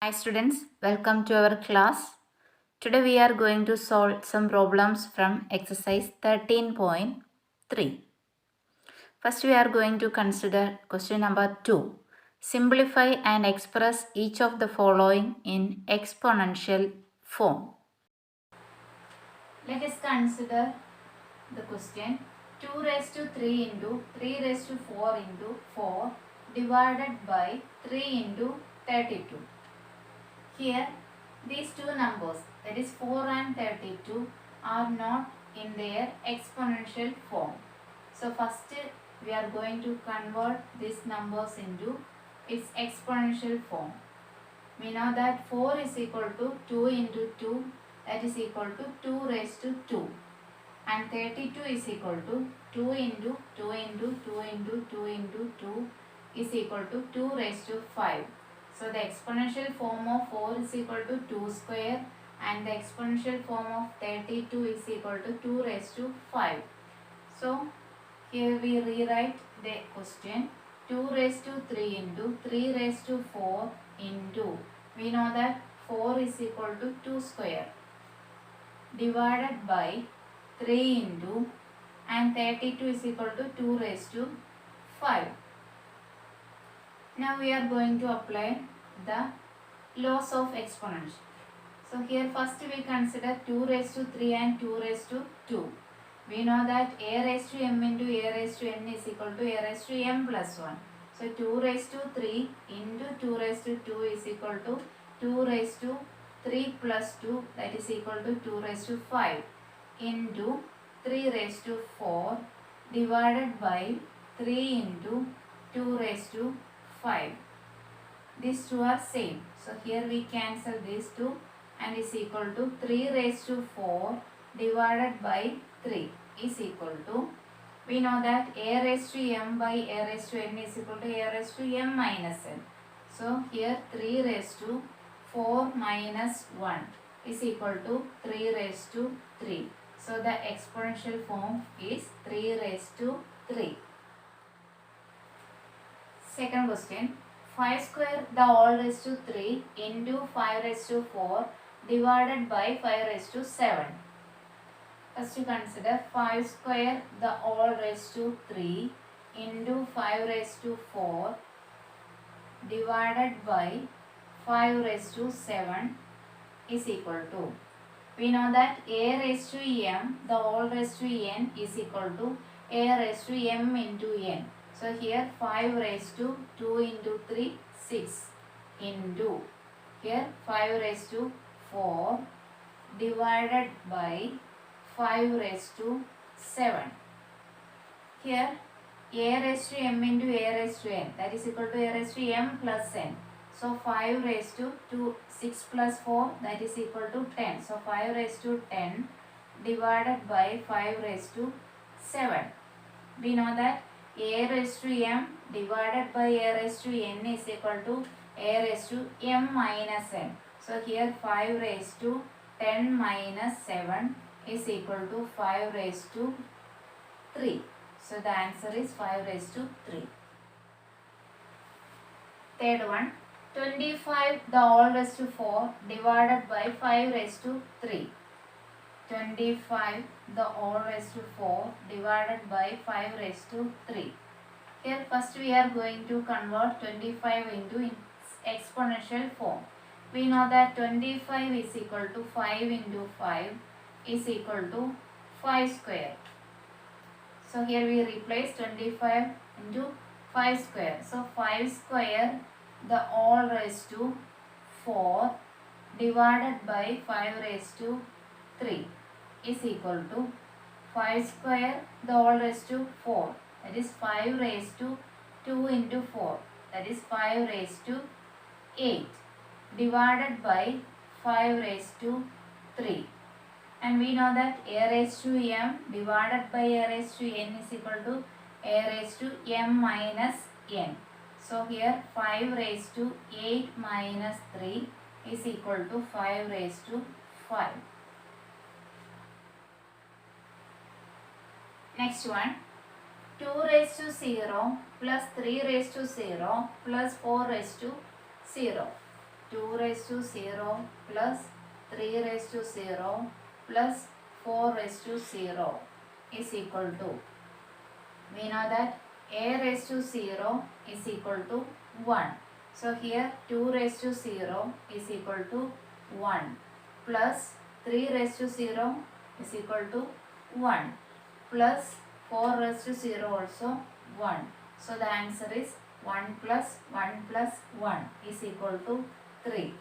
Hi students, welcome to our class. Today we are going to solve some problems from exercise 13.3. First we are going to consider question number 2. Simplify and express each of the following in exponential form. Let us consider the question 2 raised to 3 into 3 raised to 4 into 4 divided by 3 into 32. Here, these two numbers, that is 4 and 32, are not in their exponential form. So, first we are going to convert these numbers into its exponential form. We know that 4 is equal to 2 into 2, that is equal to 2 raised to 2. And 32 is equal to 2 into 2 into 2 into 2 into 2 is equal to 2 raised to 5. So the exponential form of 4 is equal to 2 square and the exponential form of 32 is equal to 2 raised to 5. So here we rewrite the question 2 raised to 3 into 3 raised to 4 into, we know that 4 is equal to 2 square divided by 3 into, and 32 is equal to 2 raised to 5. Now we are going to apply the laws of exponential. So here first we consider 2 raised to 3 and 2 raised to 2. We know that a raised to m into a raised to n is equal to a raised to m plus 1. So 2 raised to 3 into 2 raised to 2 is equal to 2 raised to 3 plus 2, that is equal to 2 raised to 5 into 3 raised to 4 divided by 3 into 2 raised to 5. These two are same. So here we cancel these two and is equal to 3 raised to 4 divided by 3 is equal to, we know that a raised to m by a raised to n is equal to a raised to m minus n. So here 3 raised to 4 minus 1 is equal to 3 raised to 3. So the exponential form is 3 raised to 3. Second question, 5 square the whole raised to 3 into 5 raised to 4 divided by 5 raised to 7. First you consider 5 square the whole raised to 3 into 5 raised to 4 divided by 5 raised to 7 is equal to, we know that a raised to m the whole raised to n is equal to a raised to m into n. So here 5 raised to 2 into 3, 6 into, here 5 raised to 4 divided by 5 raised to 7. Here a raised to m into a raised to n, that is equal to a raised to m plus n. So 5 raised to 2, 6 plus 4, that is equal to 10. So 5 raised to 10 divided by 5 raised to 7. We know that a raised to m divided by a raised to n is equal to a raised to m minus n. So here 5 raised to 10 minus 7 is equal to 5 raised to 3. So the answer is 5 raised to 3. Third one, 25 the whole raised to 4 divided by 5 raised to 3. 25 the whole raised to 4 divided by 5 raised to 3. Here first we are going to convert 25 into its exponential form. We know that 25 is equal to 5 into 5 is equal to 5 square. So here we replace 25 into 5 square. So 5 square the whole raised to 4 divided by 5 raised to 3 is equal to 5 square the whole raised to 4, that is 5 raised to 2 into 4, that is 5 raised to 8 divided by 5 raised to 3. And we know that a raised to m divided by a raised to n is equal to a raised to m minus n. So here 5 raised to 8 minus 3 is equal to 5 raised to 5. Next one, 2 raised to 0 plus 3 raised to 0 plus 4 raised to 0. 2 raised to 0 plus 3 raised to 0 plus 4 raised to 0 is equal to, we know that a raised to 0 is equal to 1. So here 2 raised to 0 is equal to 1 plus 3 raised to 0 is equal to 1 plus 4 raised to 0 also 1. So the answer is 1 plus 1 plus 1 is equal to 3.